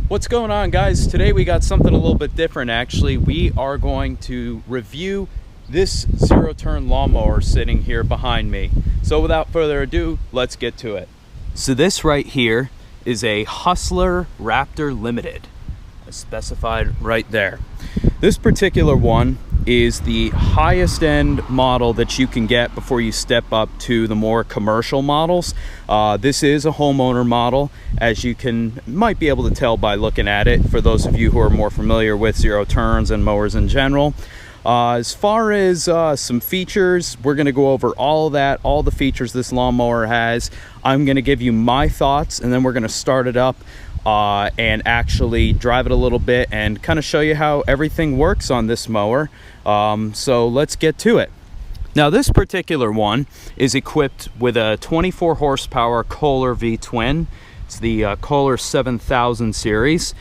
What's going on, guys? Today we got something a little bit different. Actually, we are going to review this zero-turn lawnmower sitting here behind me. So without further ado, let's get to it. So this right here is a Hustler Raptor Limited, as specified right there. This particular one is the highest end model that you can get before you step up to the more commercial models. This is a homeowner model, as you might be able to tell by looking at it, for those of you who are more familiar with zero turns and mowers in general. As far as some features, we're going to go over all the features this lawnmower has. I'm going to give you my thoughts, and then we're going to start it up and actually drive it a little bit and kind of show you how everything works on this mower. So let's get to it. Now, this particular one is equipped with a 24 horsepower Kohler V-twin. It's the Kohler 7000 series.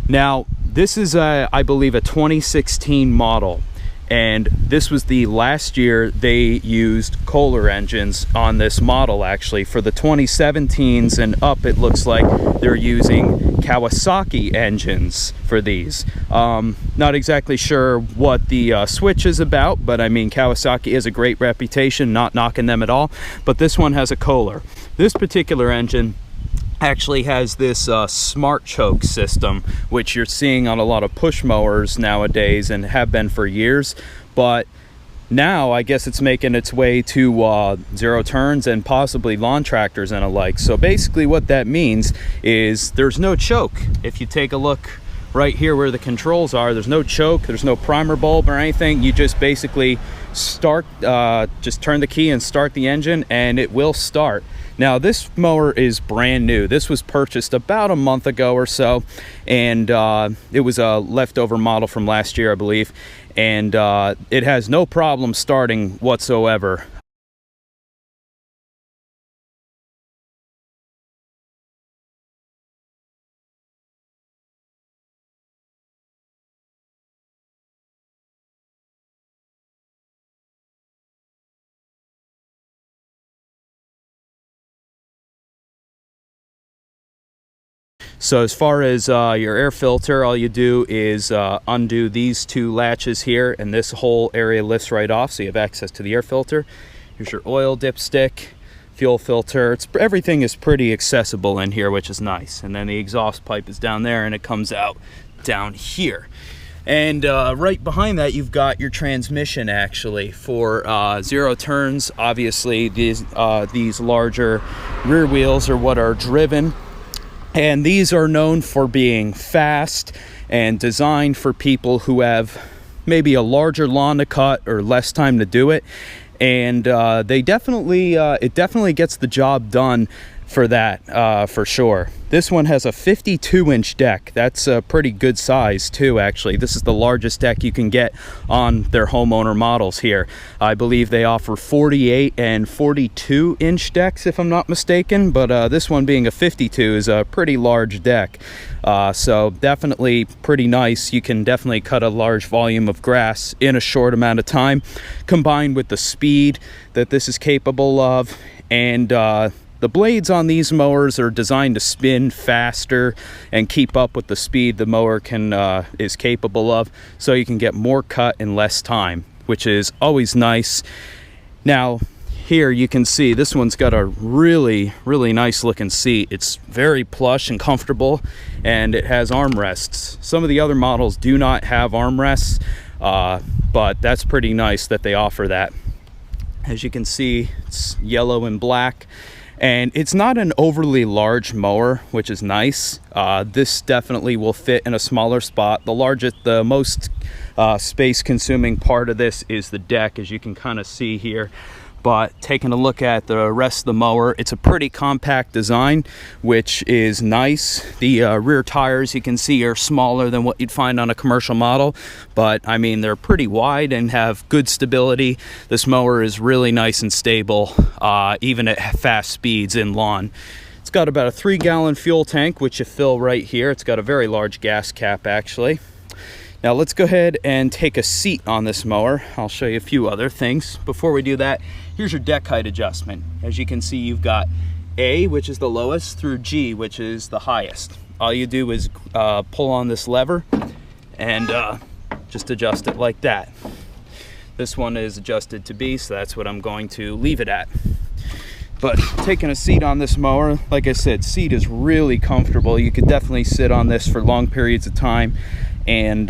Now, this is I believe a 2016 model, and this was the last year they used Kohler engines on this model. Actually, for the 2017s and up, it looks like they're using Kawasaki engines for these. Not exactly sure what the switch is about, but I mean, Kawasaki has a great reputation, not knocking them at all, but this one has a Kohler. This particular engine actually has this smart choke system, which you're seeing on a lot of push mowers nowadays and have been for years, but now I guess it's making its way to zero turns and possibly lawn tractors and alike. So basically what that means is there's no choke. If you take a look right here where the controls are, there's no choke, there's no primer bulb or anything. You just basically start, just turn the key and start the engine, and it will start. Now, this mower is brand new. This was purchased about a month ago or so, and it was a leftover model from last year, I believe, and it has no problem starting whatsoever. So as far as your air filter, all you do is undo these two latches here, and this whole area lifts right off, so you have access to the air filter. Here's your oil dipstick, fuel filter. Everything is pretty accessible in here, which is nice. And then the exhaust pipe is down there, and it comes out down here. And right behind that, you've got your transmission, actually, for zero turns. Obviously, these larger rear wheels are what are driven. And these are known for being fast and designed for people who have maybe a larger lawn to cut or less time to do it. And it definitely gets the job done for that, for sure. This one has a 52-inch deck. That's a pretty good size too, actually. This is the largest deck you can get on their homeowner models here. I believe they offer 48 and 42-inch decks, if I'm not mistaken, but this one being a 52 is a pretty large deck. So definitely pretty nice. You can definitely cut a large volume of grass in a short amount of time, combined with the speed that this is capable of. And the blades on these mowers are designed to spin faster and keep up with the speed the mower is capable of, so you can get more cut in less time, which is always nice. Now, here you can see this one's got a really nice looking seat. It's very plush and comfortable, and it has armrests. Some of the other models do not have armrests, but that's pretty nice that they offer that. As you can see, it's yellow and black. And it's not an overly large mower, which is nice. This definitely will fit in a smaller spot. The most space consuming part of this is the deck, as you can kind of see here. But taking a look at the rest of the mower, it's a pretty compact design, which is nice. The rear tires, you can see, are smaller than what you'd find on a commercial model, but I mean, they're pretty wide and have good stability. This mower is really nice and stable, even at fast speeds in lawn. It's got about a 3-gallon fuel tank, which you fill right here. It's got a very large gas cap, actually. Now let's go ahead and take a seat on this mower. I'll show you a few other things. Before we do that, here's your deck height adjustment. As you can see, you've got A, which is the lowest, through G, which is the highest. all you do is pull on this lever and just adjust it like that. This one is adjusted to B, so that's what I'm going to leave it at. But taking a seat on this mower, like I said, seat is really comfortable. You could definitely sit on this for long periods of time and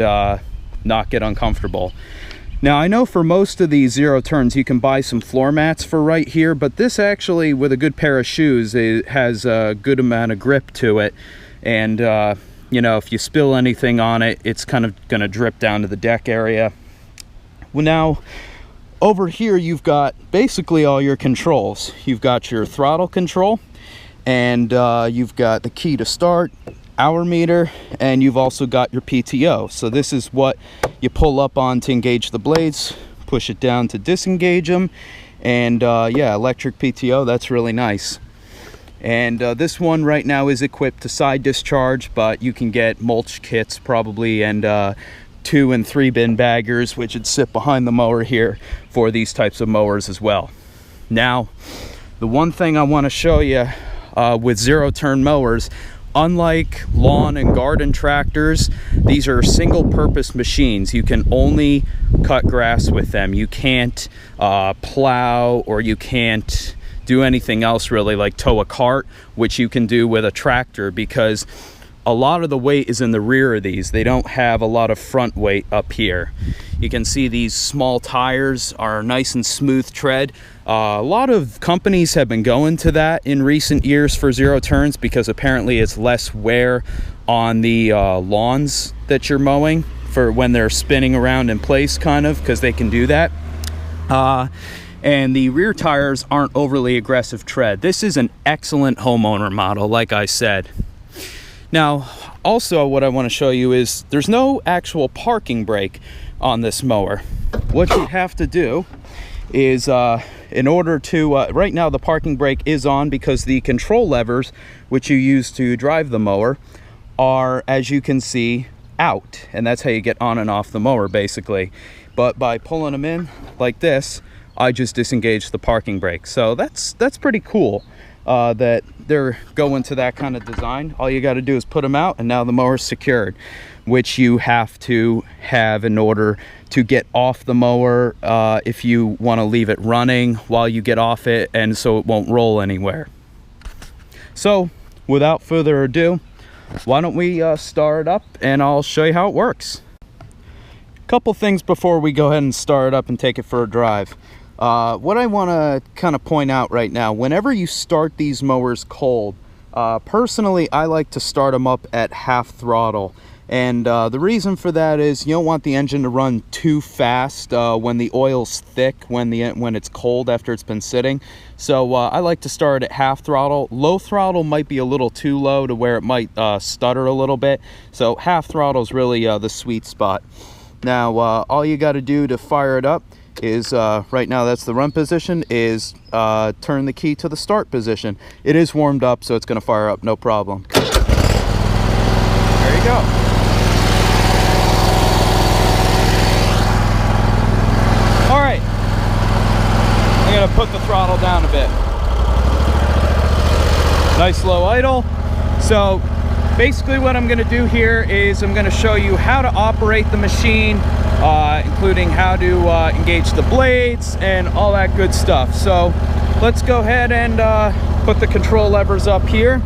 not get uncomfortable. Now, I know for most of these zero turns you can buy some floor mats for right here, but this actually, with a good pair of shoes, it has a good amount of grip to it. And you know, if you spill anything on it, it's kind of going to drip down to the deck area. Well, now over here you've got basically all your controls. You've got your throttle control, and you've got the key to start, hour meter, and you've also got your PTO. So this is what you pull up on to engage the blades, push it down to disengage them, and yeah, electric PTO, that's really nice. And this one right now is equipped to side discharge, but you can get mulch kits probably, and 2 and 3 bin baggers, which would sit behind the mower here for these types of mowers as well. Now, the one thing I want to show you with zero turn mowers, unlike lawn and garden tractors, these are single purpose machines. You can only cut grass with them. You can't plow, or you can't do anything else really, like tow a cart, which you can do with a tractor, because a lot of the weight is in the rear of these. They don't have a lot of front weight up here. You can see these small tires are nice and smooth tread. A lot of companies have been going to that in recent years for zero turns, because apparently it's less wear on the lawns that you're mowing for when they're spinning around in place, kind of, because they can do that. And the rear tires aren't overly aggressive tread. This is an excellent homeowner model, like I said. Now, also what I want to show you is there's no actual parking brake on this mower. What you have to do is, in order to, right now the parking brake is on because the control levers, which you use to drive the mower, are, as you can see, out. And that's how you get on and off the mower, basically. But by pulling them in like this, I just disengaged the parking brake. So that's pretty cool. That they're going to that kind of design. All you got to do is put them out, and now the mower's secured, which you have to have in order to get off the mower if you want to leave it running while you get off it, and so it won't roll anywhere. So without further ado, why don't we start it up and I'll show you how it works. Couple things before we go ahead and start it up and take it for a drive. What I want to kind of point out right now, whenever you start these mowers cold, personally I like to start them up at half throttle, and the reason for that is you don't want the engine to run too fast when the oil's thick, when it's cold after it's been sitting. So I like to start at half throttle. Low throttle might be a little too low to where it might stutter a little bit, so half throttle is really the sweet spot. Now all you got to do to fire it up is, right now that's the run position, is turn the key to the start position. It is warmed up, so it's going to fire up no problem. There you go. All right, I'm going to put the throttle down a bit. Nice low idle. So basically what I'm going to do here is I'm going to show you how to operate the machine, including how to engage the blades and all that good stuff. So let's go ahead and put the control levers up here.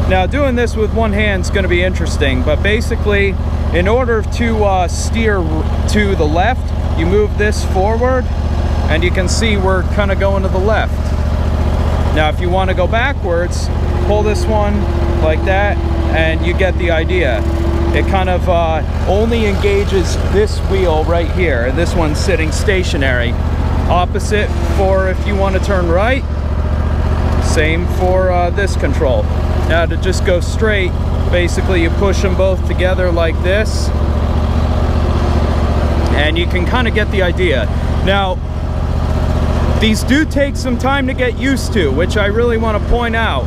Now, doing this with one hand is going to be interesting, but basically in order to steer to the left, you move this forward, and you can see we're kind of going to the left. Now if you want to go backwards, pull this one like that, and you get the idea. It kind of only engages this wheel right here, and this one's sitting stationary. Opposite for if you want to turn right, same for this control. Now to just go straight, basically you push them both together like this, and you can kind of get the idea. Now these do take some time to get used to, which I really want to point out.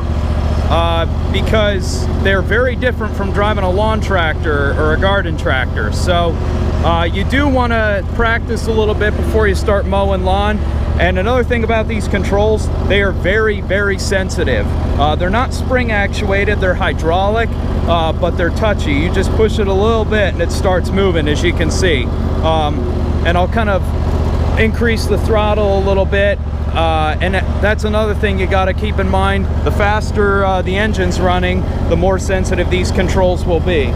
Because they're very different from driving a lawn tractor or a garden tractor. So you do want to practice a little bit before you start mowing lawn. And another thing about these controls, they are very, very sensitive. They're not spring actuated, they're hydraulic, but they're touchy. You just push it a little bit and it starts moving, as you can see. And I'll kind of increase the throttle a little bit. And that's another thing you got to keep in mind. The faster the engine's running, the more sensitive these controls will be.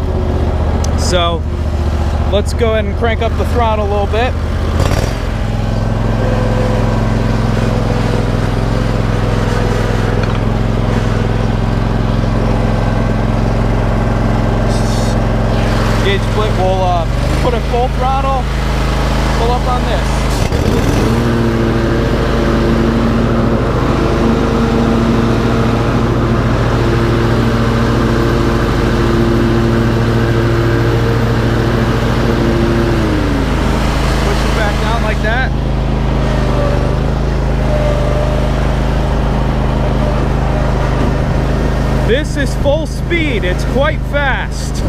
So let's go ahead and crank up the throttle a little bit. Gauge split, we'll put in full throttle, pull up on this. Push it back down like that. This is full speed, it's quite fast.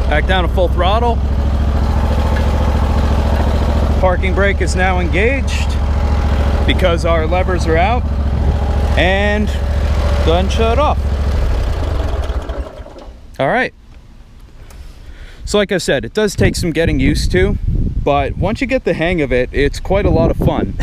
Back down to full throttle. Parking brake is now engaged because our levers are out. And go ahead and shut it off. All right. So like I said, it does take some getting used to, but once you get the hang of it, it's quite a lot of fun.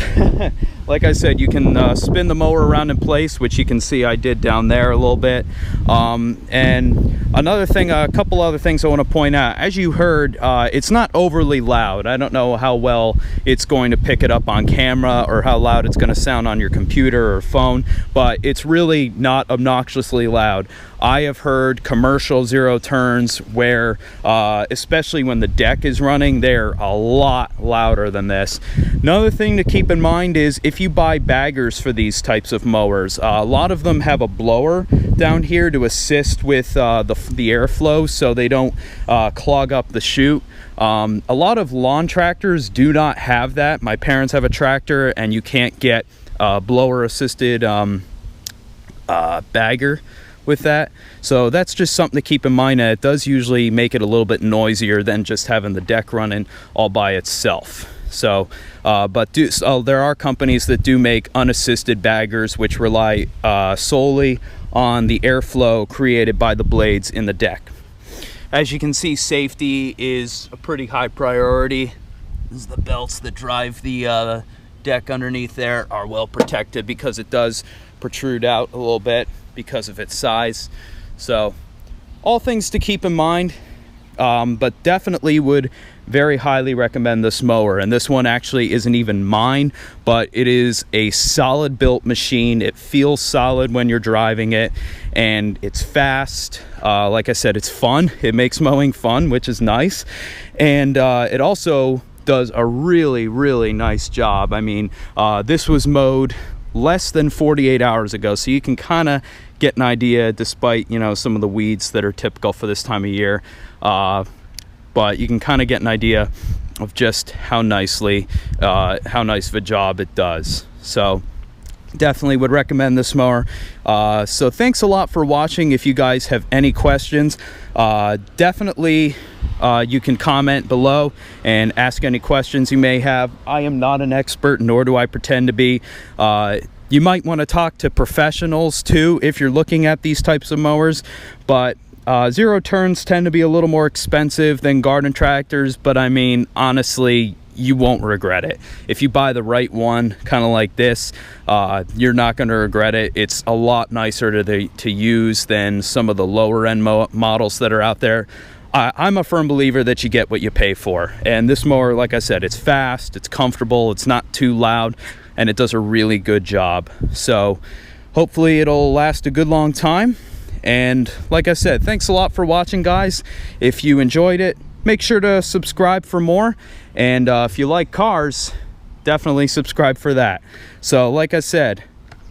Like I said, you can spin the mower around in place, which you can see I did down there a little bit. And another thing, a couple other things I want to point out. As you heard, it's not overly loud. I don't know how well it's going to pick it up on camera or how loud it's going to sound on your computer or phone, but it's really not obnoxiously loud. I have heard commercial zero turns where, especially when the deck is running, they're a lot louder than this. Another thing to keep in mind is if you buy baggers for these types of mowers, a lot of them have a blower down here to assist with the airflow so they don't clog up the chute. A lot of lawn tractors do not have that. My parents have a tractor and you can't get blower assisted bagger with that, so that's just something to keep in mind. It does usually make it a little bit noisier than just having the deck running all by itself. So there are companies that do make unassisted baggers which rely solely on the airflow created by the blades in the deck. As you can see, safety is a pretty high priority. This is the belts that drive the deck underneath there are well protected because it does protrude out a little bit because of its size. So all things to keep in mind, but definitely would very highly recommend this mower. And this one actually isn't even mine, but it is a solid built machine. It feels solid when you're driving it, and it's fast. Like I said, it's fun. It makes mowing fun, which is nice. And it also does a really, really nice job. I mean, this was mowed less than 48 hours ago, so you can kind of get an idea, despite, you know, some of the weeds that are typical for this time of year, but you can kind of get an idea of just how nice of a job it does. So definitely would recommend this mower. So thanks a lot for watching. If you guys have any questions, definitely you can comment below and ask any questions you may have. I am not an expert, nor do I pretend to be. You might want to talk to professionals too if you're looking at these types of mowers, but zero turns tend to be a little more expensive than garden tractors, but I mean, honestly, you won't regret it. If you buy the right one, kind of like this, you're not going to regret it. It's a lot nicer to use than some of the lower end models that are out there. I'm a firm believer that you get what you pay for. And this mower, like I said, it's fast, it's comfortable, it's not too loud, and it does a really good job. So hopefully it'll last a good long time. And like I said, thanks a lot for watching, guys. If you enjoyed it, make sure to subscribe for more. And if you like cars, definitely subscribe for that. So like I said,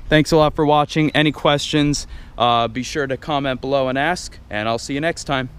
thanks a lot for watching. Any questions, be sure to comment below and ask, and I'll see you next time.